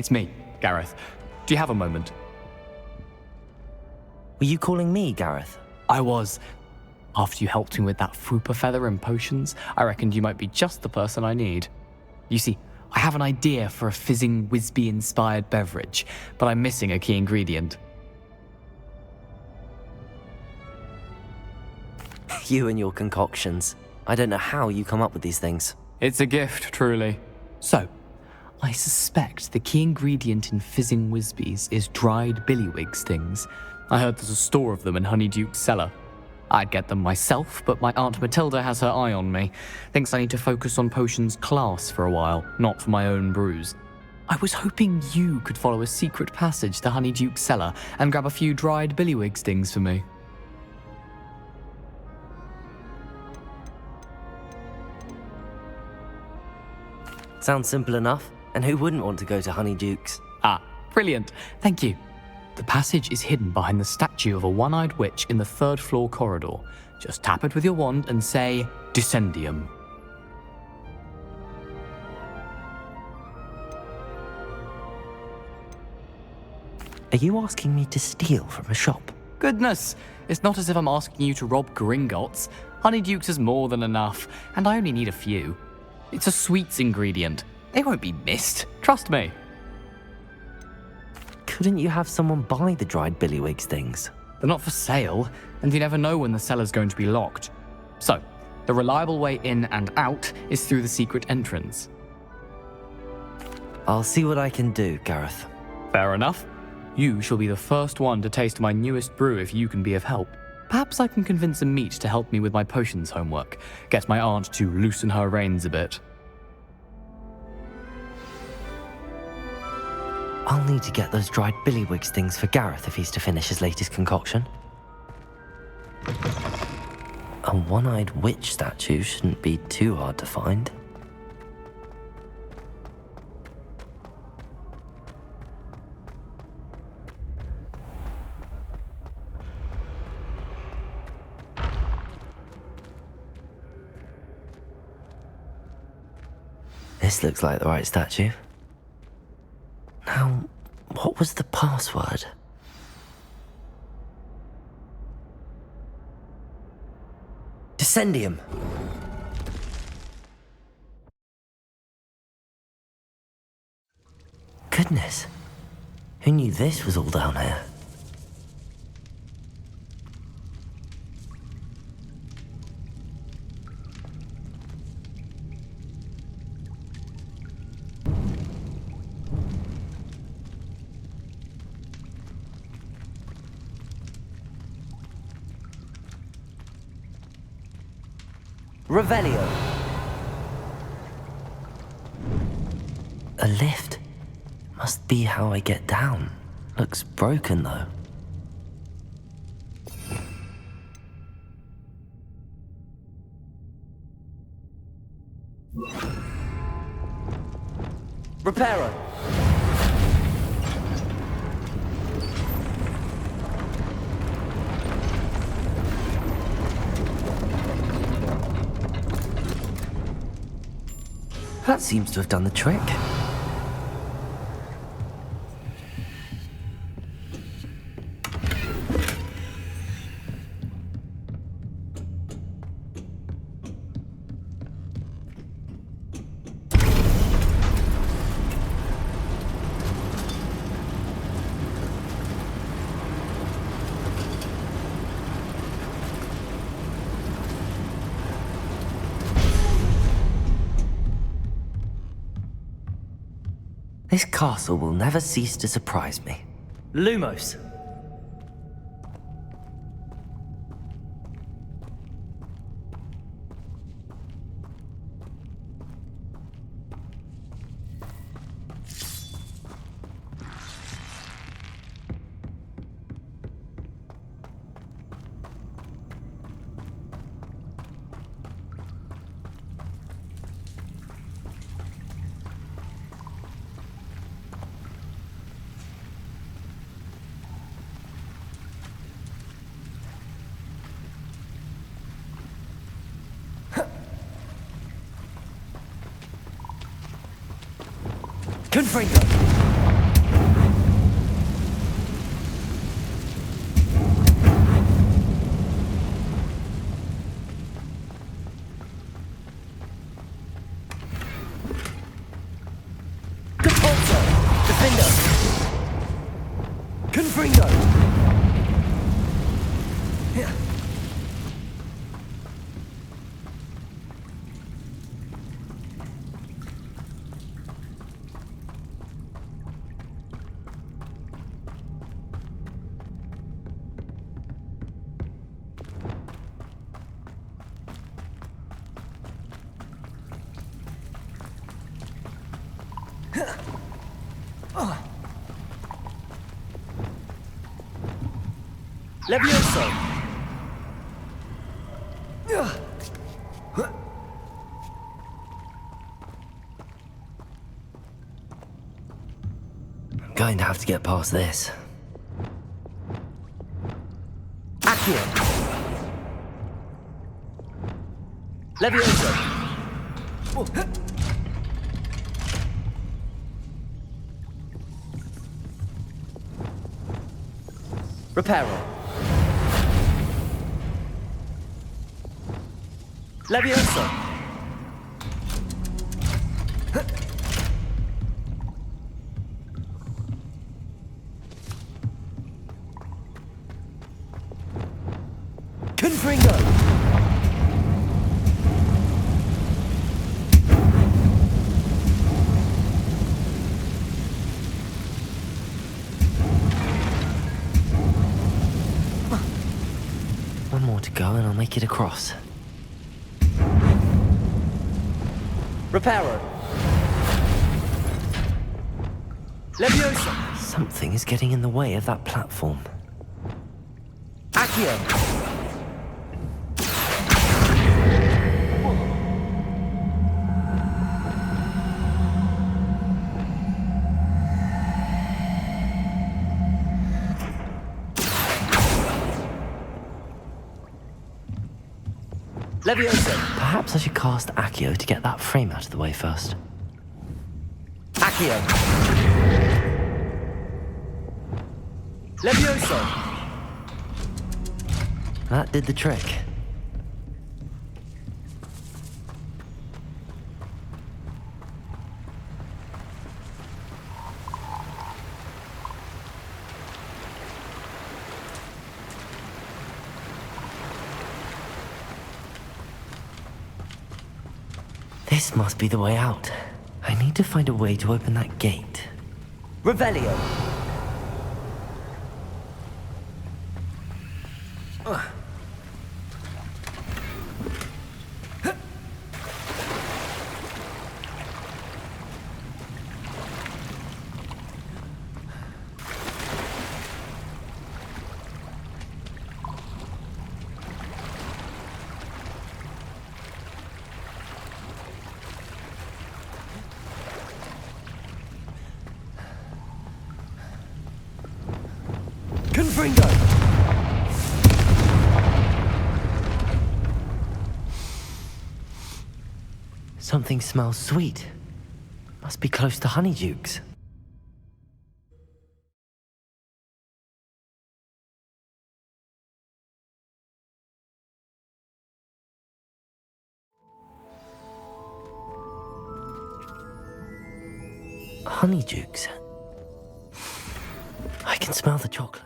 It's me, Gareth. Do you have a moment? Were you calling me, Gareth? I was. After you helped me with that Fupa feather and potions, I reckoned you might be just the person I need. You see, I have an idea for a fizzing Whizbee-inspired beverage, but I'm missing a key ingredient. You and your concoctions. I don't know how you come up with these things. It's a gift, truly. So, I suspect the key ingredient in fizzing Whizbees is dried billywig stings. I heard there's a store of them in Honeyduke's cellar. I'd get them myself, but my Aunt Matilda has her eye on me. Thinks I need to focus on potions class for a while, not for my own brews. I was hoping you could follow a secret passage to Honeyduke's cellar and grab a few dried billywig stings for me. Sounds simple enough, and who wouldn't want to go to Honeyduke's? Ah, brilliant. Thank you. The passage is hidden behind the statue of a one-eyed witch in the third-floor corridor. Just tap it with your wand and say, Descendium. Are you asking me to steal from a shop? Goodness, it's not as if I'm asking you to rob Gringotts. Honeyduke's is more than enough, and I only need a few. It's a sweets ingredient. They won't be missed, trust me. Couldn't you have someone buy the dried billywig's things? They're not for sale, and you never know when the cellar's going to be locked. So, the reliable way in and out is through the secret entrance. I'll see what I can do, Gareth. Fair enough. You shall be the first one to taste my newest brew if you can be of help. Perhaps I can convince a meat to help me with my potions homework, get my aunt to loosen her reins a bit. I'll need to get those dried billywig's things for Gareth if he's to finish his latest concoction. A one-eyed witch statue shouldn't be too hard to find. This looks like the right statue. Now, what was the password? Descendium. Goodness, who knew this was all down here? Revelio. A lift. Must be how I get down. Looks broken though. Reparo. That seems to have done the trick. This castle will never cease to surprise me. Lumos. Confringo. Confringo! Levioso! I'm going to have to get past this. Accio! Levioso! Reparo! Levioso! Confringo! One more to go and I'll make it across. Reparo! Levioso! Something is getting in the way of that platform. Accio! Levioso! Perhaps I should cast Accio to get that frame out of the way first. Accio! Levioso! That did the trick. This must be the way out. I need to find a way to open that gate. Revelio! Confringo! Something smells sweet. Must be close to Honeydukes. Honeydukes. I can smell the chocolate.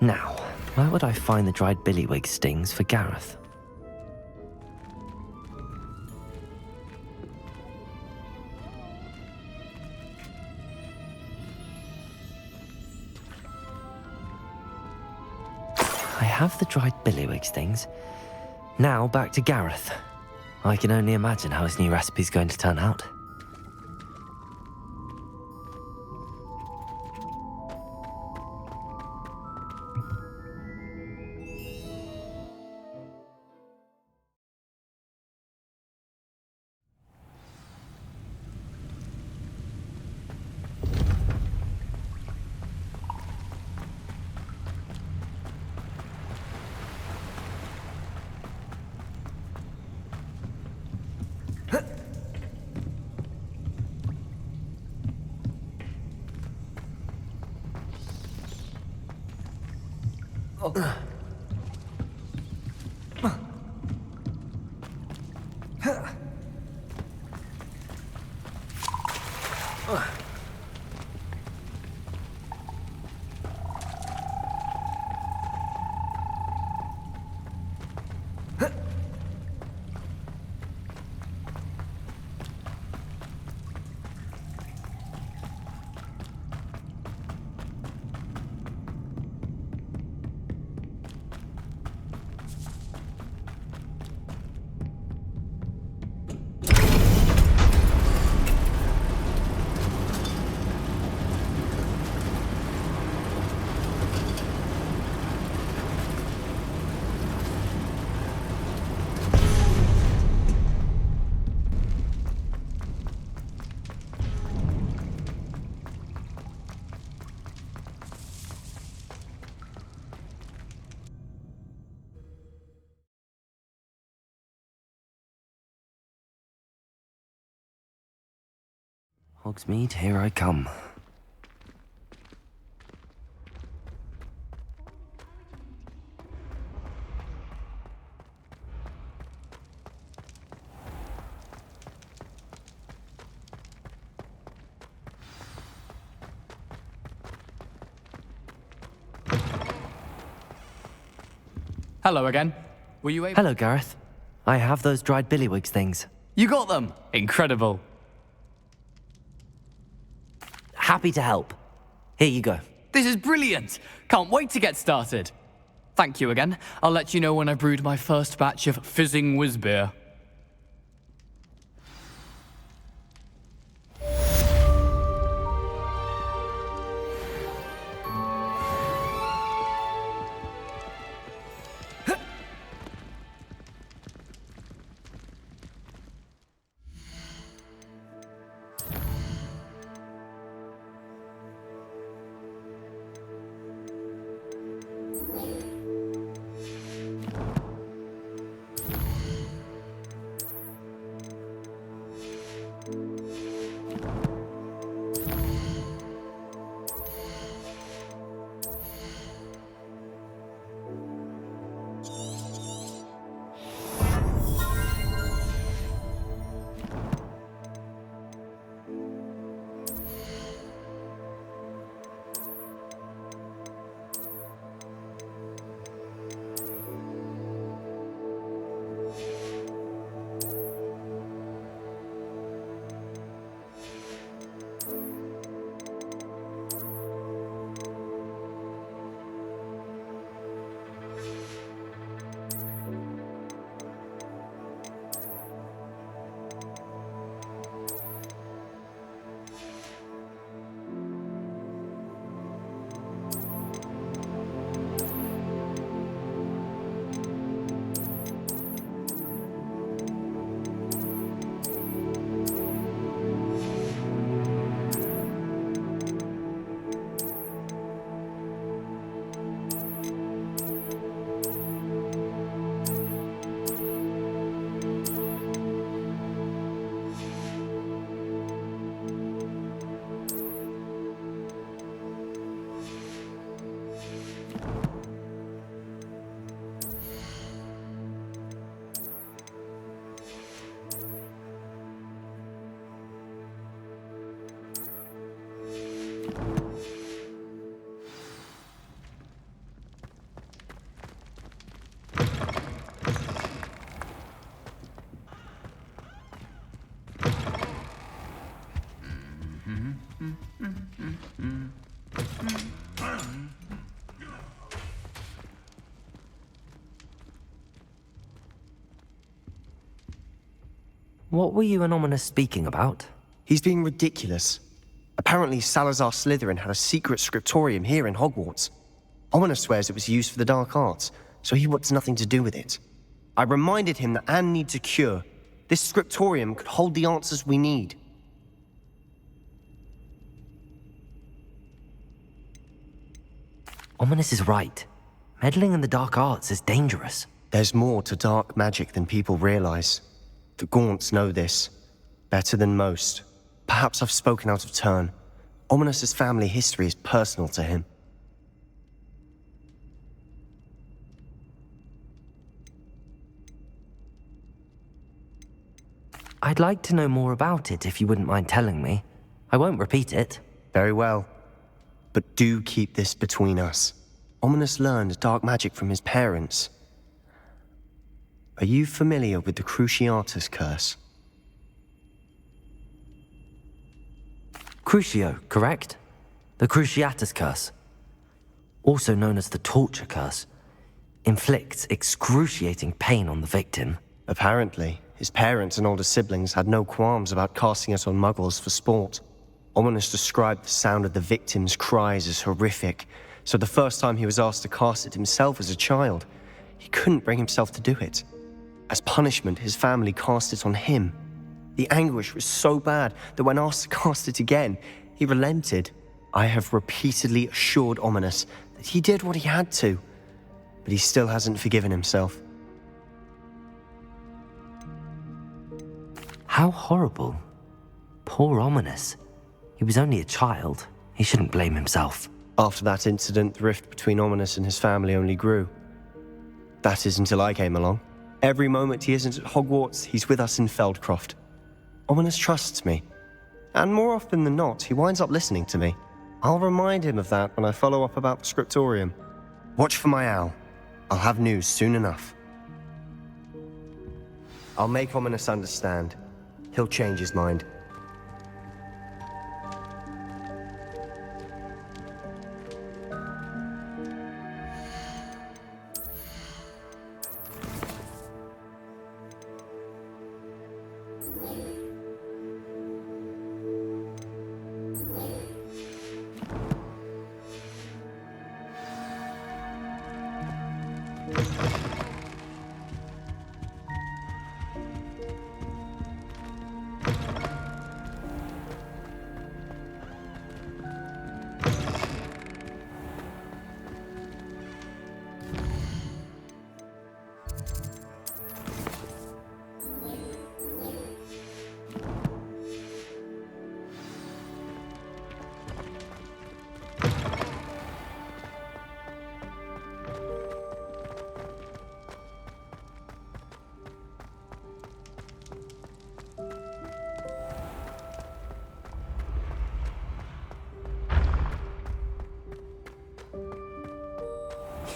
Now, where would I find the dried billywig stings for Gareth? I have the dried billywig stings. Now back to Gareth. I can only imagine how his new recipe's going to turn out. Hogsmeade, here I come. Hello again. Were you able... Hello, Gareth. I have those dried billywigs things. You got them! Incredible. Happy to help. Here you go. This is brilliant! Can't wait to get started. Thank you again. I'll let you know when I've brewed my first batch of fizzing whiz beer. What were you and Ominous speaking about? He's being ridiculous. Apparently, Salazar Slytherin had a secret scriptorium here in Hogwarts. Ominous swears it was used for the dark arts, so he wants nothing to do with it. I reminded him that Anne needs a cure. This scriptorium could hold the answers we need. Ominous is right. Meddling in the dark arts is dangerous. There's more to dark magic than people realize. The Gaunts know this. Better than most. Perhaps I've spoken out of turn. Ominous's family history is personal to him. I'd like to know more about it if you wouldn't mind telling me. I won't repeat it. Very well. But do keep this between us. Ominous learned dark magic from his parents. Are you familiar with the Cruciatus curse? Crucio, correct? The Cruciatus curse. Also known as the torture curse. Inflicts excruciating pain on the victim. Apparently, his parents and older siblings had no qualms about casting it on muggles for sport. Ominous described the sound of the victim's cries as horrific, so the first time he was asked to cast it himself as a child, he couldn't bring himself to do it. As punishment, his family cast it on him. The anguish was so bad that when asked to cast it again, he relented. I have repeatedly assured Ominous that he did what he had to, but he still hasn't forgiven himself. How horrible. Poor Ominous. He was only a child. He shouldn't blame himself. After that incident, the rift between Ominous and his family only grew. That is until I came along. Every moment he isn't at Hogwarts, he's with us in Feldcroft. Ominous trusts me. And more often than not, he winds up listening to me. I'll remind him of that when I follow up about the scriptorium. Watch for my owl. I'll have news soon enough. I'll make Ominous understand. He'll change his mind.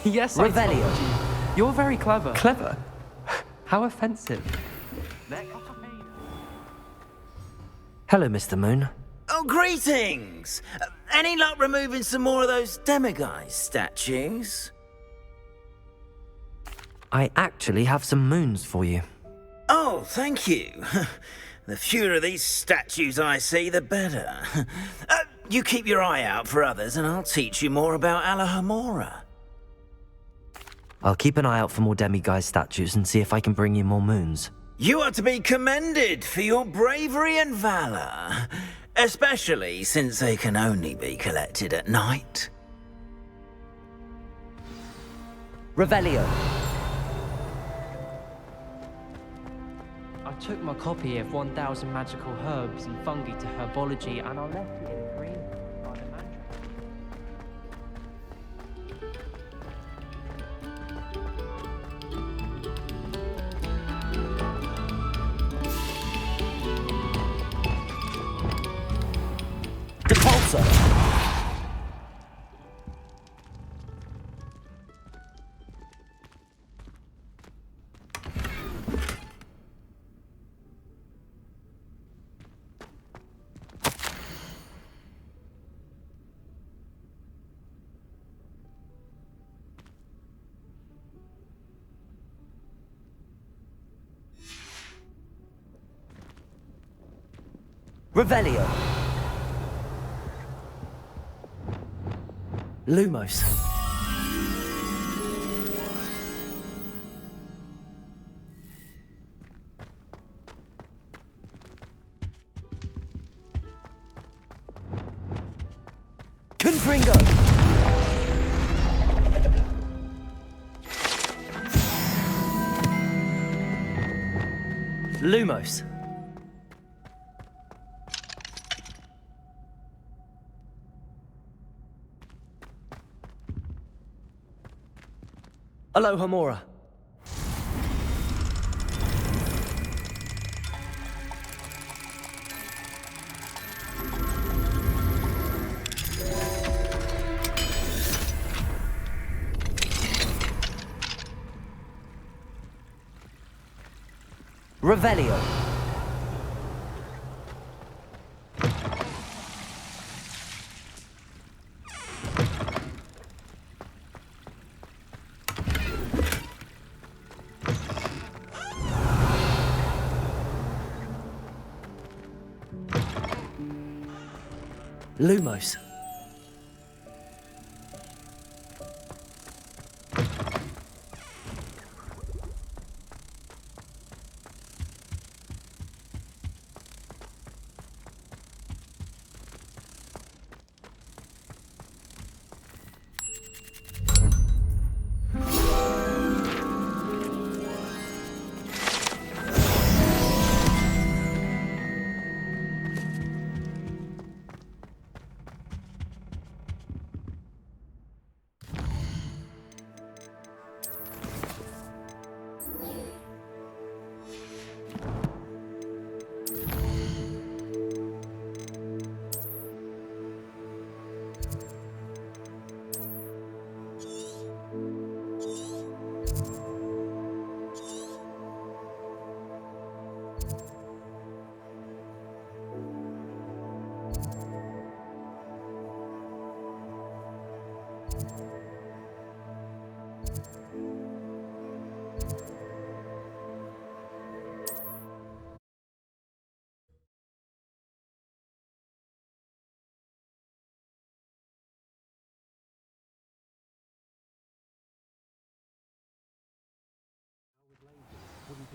Yes, I Revelio. told you. You're very clever. Clever? How offensive. Hello, Mr. Moon. Oh, greetings! Any luck removing some more of those demiguise statues? I actually have some moons for you. Oh, thank you. The fewer of these statues I see, the better. You keep your eye out for others, and I'll teach you more about Alohomora. I'll keep an eye out for more demiguise statues and see if I can bring you more moons. You are to be commended for your bravery and valor, especially since they can only be collected at night. Revelio. I took my copy of 1000 Magical Herbs and Fungi to Herbology and I left it in green by the mantra. Depulsor. Revelio. Lumos. Confringo. Lumos. Alohomora. Revelio. Lumos.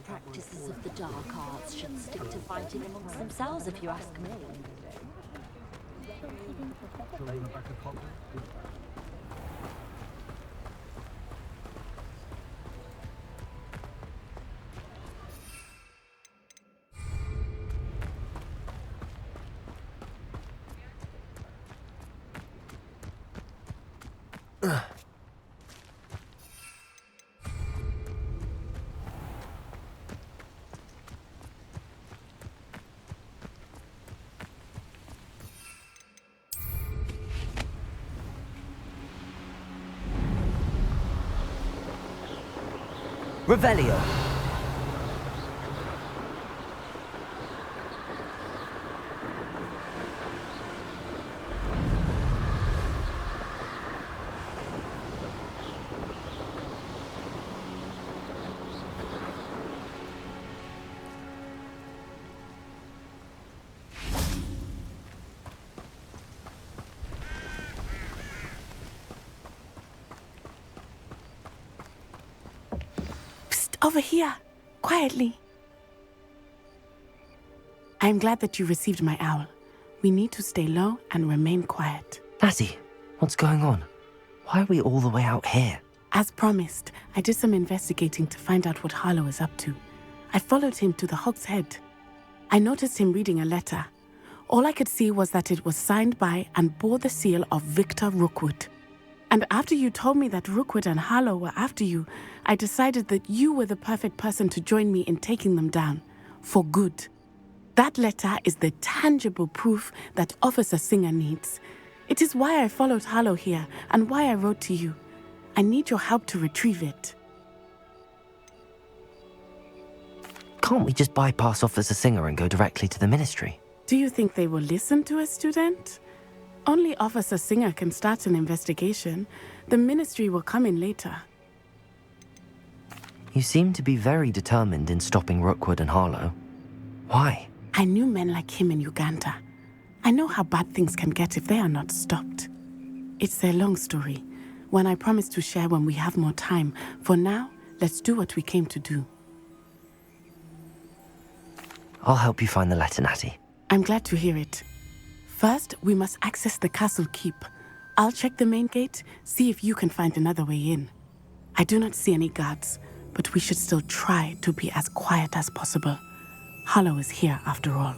Practices of the dark arts should stick to fighting amongst themselves, if you ask me. Revelio. Over here, quietly. I am glad that you received my owl. We need to stay low and remain quiet. Natty, what's going on? Why are we all the way out here? As promised, I did some investigating to find out what Harlow is up to. I followed him to the Hog's Head. I noticed him reading a letter. All I could see was that it was signed by and bore the seal of Victor Rookwood. And after you told me that Rookwood and Harlow were after you, I decided that you were the perfect person to join me in taking them down. For good. That letter is the tangible proof that Officer Singer needs. It is why I followed Harlow here and why I wrote to you. I need your help to retrieve it. Can't we just bypass Officer Singer and go directly to the Ministry? Do you think they will listen to a student? Only Officer Singer can start an investigation. The Ministry will come in later. You seem to be very determined in stopping Rookwood and Harlow. Why? I knew men like him in Uganda. I know how bad things can get if they are not stopped. It's a long story, one I promise to share when we have more time. For now, let's do what we came to do. I'll help you find the letter, Natty. I'm glad to hear it. First, we must access the castle keep. I'll check the main gate, see if you can find another way in. I do not see any guards, but we should still try to be as quiet as possible. Harlow is here after all.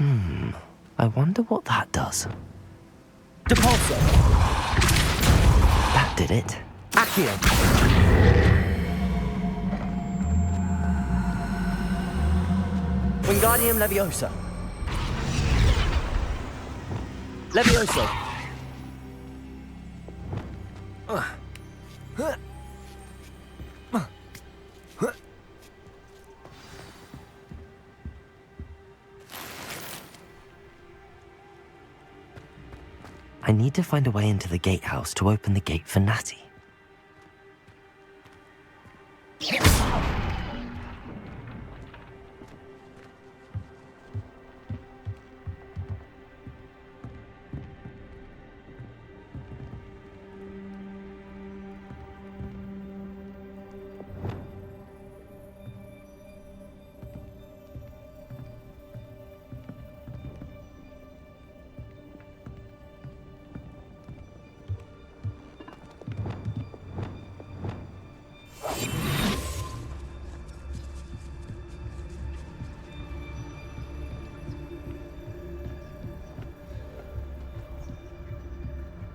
I wonder what that does. Depulso. That did it. Accio. Wingardium Leviosa. Levioso. I need to find a way into the gatehouse to open the gate for Natty.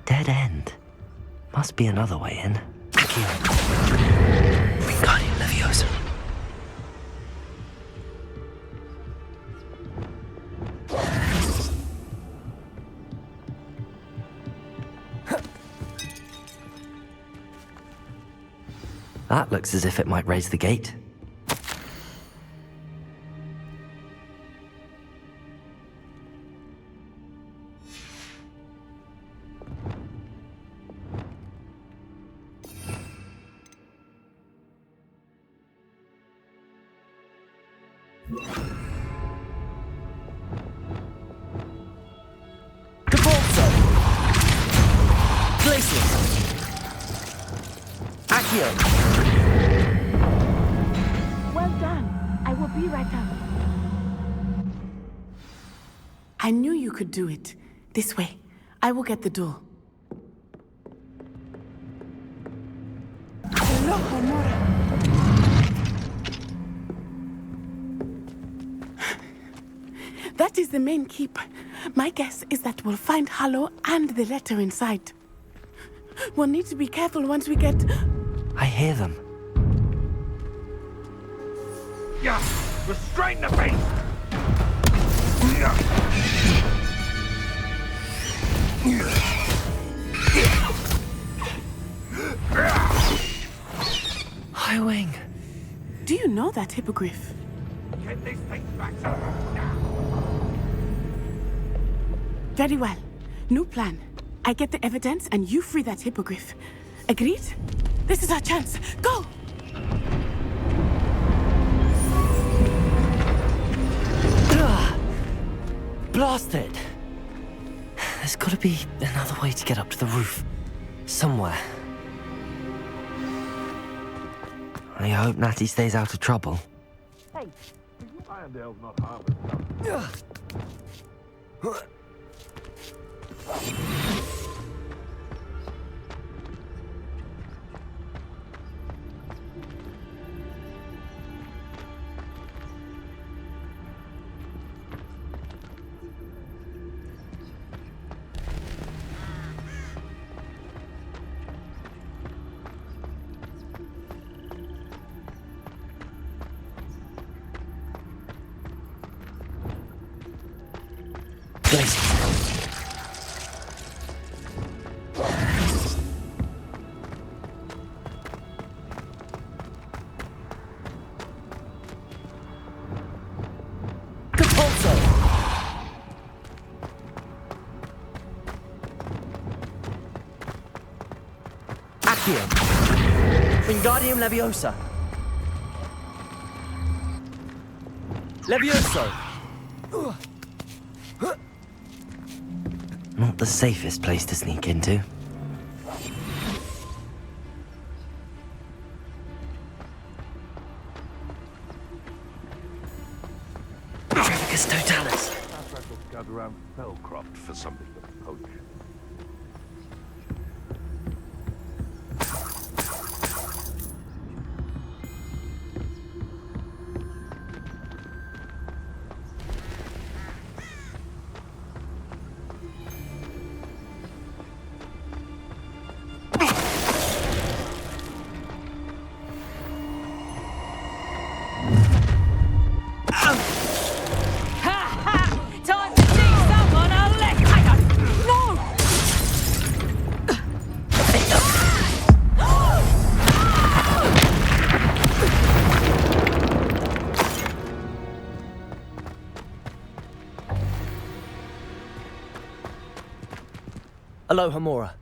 Dead end. Must be another way in. Accio. Wingardium Leviosa. That looks as if it might raise the gate. Depulso. Glacius. Accio. Well done. I will be right up. I knew you could do it. This way. I will get the door. Hello, Homura. That is the main keep. My guess is that we'll find Hallow and the letter inside. We'll need to be careful once we get... I hear them. Yeah, restrain the beast! Highwing. Do you know that hippogriff? Get this thing back to now! Very well. New plan. I get the evidence and you free that hippogriff. Agreed? This is our chance. Go! Blasted! There's gotta be another way to get up to the roof. Somewhere. I hope Natty stays out of trouble. Irondale's not harmless. Accio. Wingardium Leviosa. Levioso. Not the safest place to sneak into. Trevicus Totalis. Perhaps I shall scout around Fellcroft for something to poach. Aloha Mora.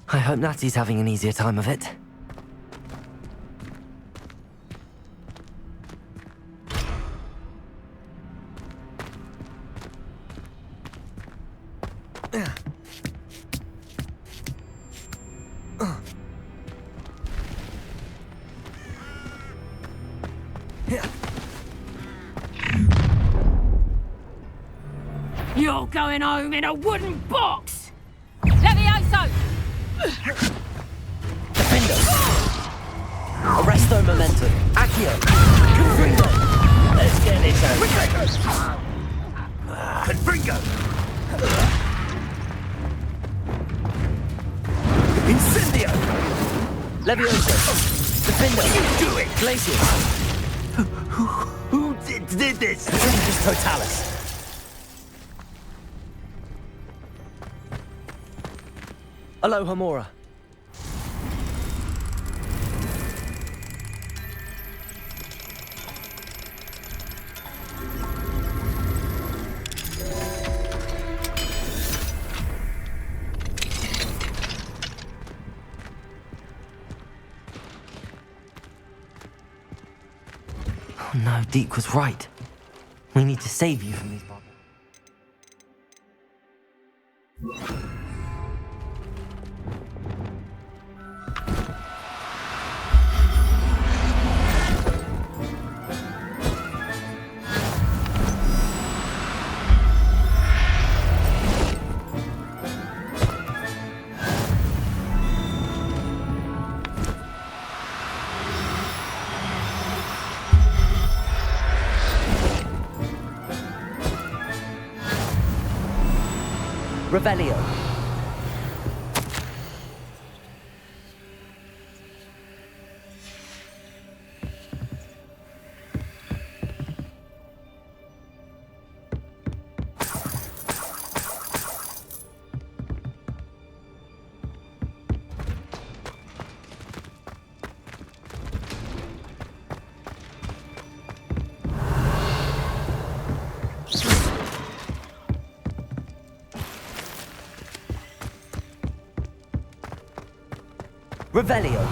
I hope Natty's having an easier time of it. You're going home in a wooden box! Levioso! Defender! Arresto Momentum! Accio! Confringo! Let's get this over. Confringo! Incendio! Levioso! Defender! Do it! Glacius! Who did this? Tempest Totalis! Aloha Mora. Oh no, Deke was right. We need to save you from these barbarians. Revelio. Revelio.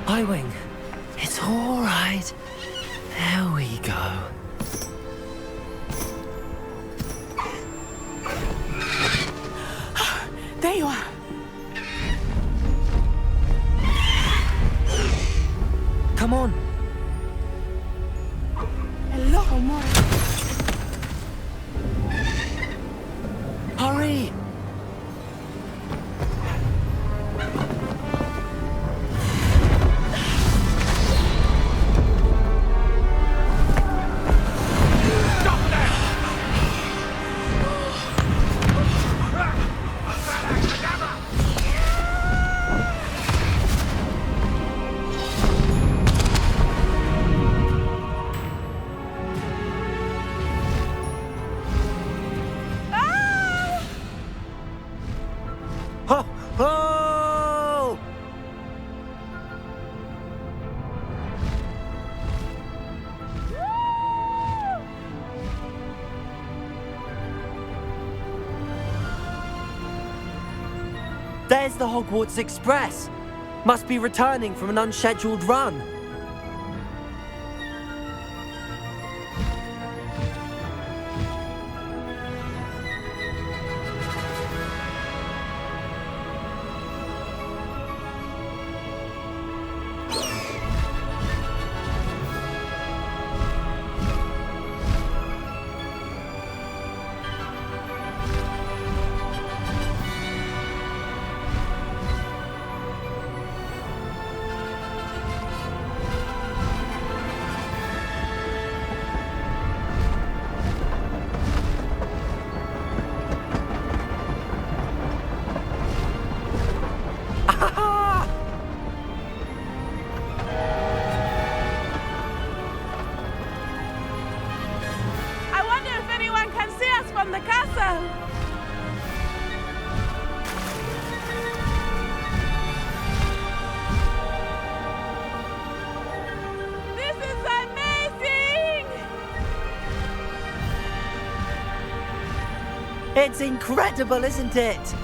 Highwing, it's all right. There we go. There you are. Come on. Hello, Mora. Hurry. There's the Hogwarts Express. Must be returning from an unscheduled run. I wonder if anyone can see us from the castle. This is amazing! It's incredible, isn't it?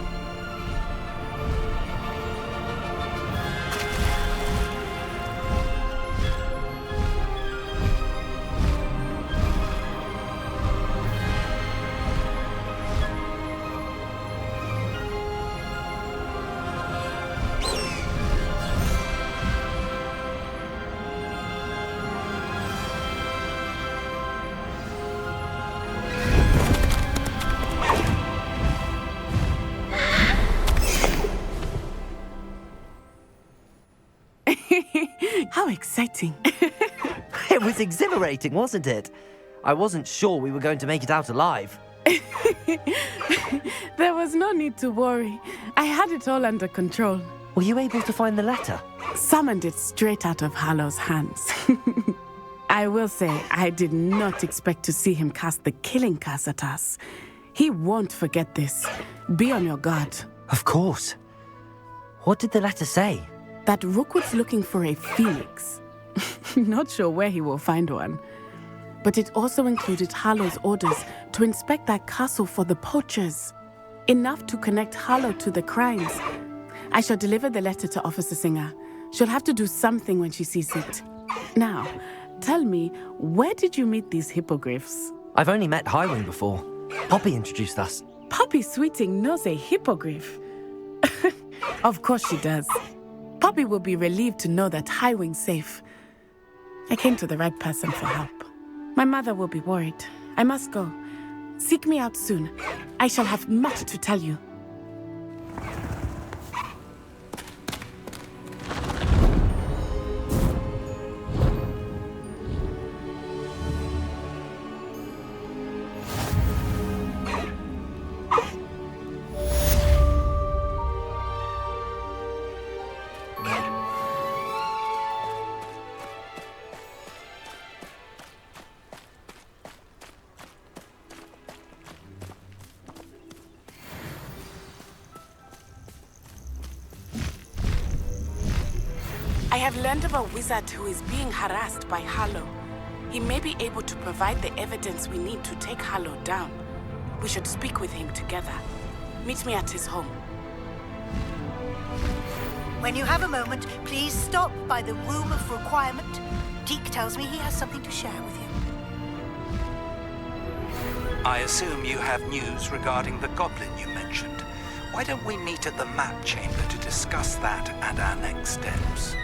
How exciting. It was exhilarating, wasn't it? I wasn't sure we were going to make it out alive. There was no need to worry. I had it all under control. Were you able to find the letter? Summoned it straight out of Harlow's hands. I will say, I did not expect to see him cast the killing curse at us. He won't forget this. Be on your guard. Of course. What did the letter say? That Rookwood's looking for a phoenix. Not sure where he will find one. But it also included Harlow's orders to inspect that castle for the poachers. Enough to connect Harlow to the crimes. I shall deliver the letter to Officer Singer. She'll have to do something when she sees it. Now, tell me, where did you meet these hippogriffs? I've only met Highwing before. Poppy introduced us. Poppy Sweeting knows a hippogriff. Of course she does. Poppy will be relieved to know that Highwing's safe. I came to the right person for help. My mother will be worried. I must go. Seek me out soon. I shall have much to tell you. I have learned of a wizard who is being harassed by Harlow. He may be able to provide the evidence we need to take Harlow down. We should speak with him together. Meet me at his home. When you have a moment, please stop by the Room of Requirement. Deke tells me he has something to share with you. I assume you have news regarding the goblin you mentioned. Why don't we meet at the map chamber to discuss that and our next steps?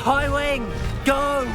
High Wing, go!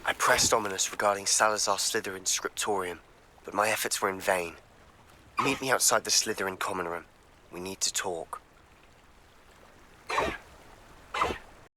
I pressed Ominous regarding Salazar Slytherin's scriptorium, but my efforts were in vain. Meet me outside the Slytherin common room. We need to talk.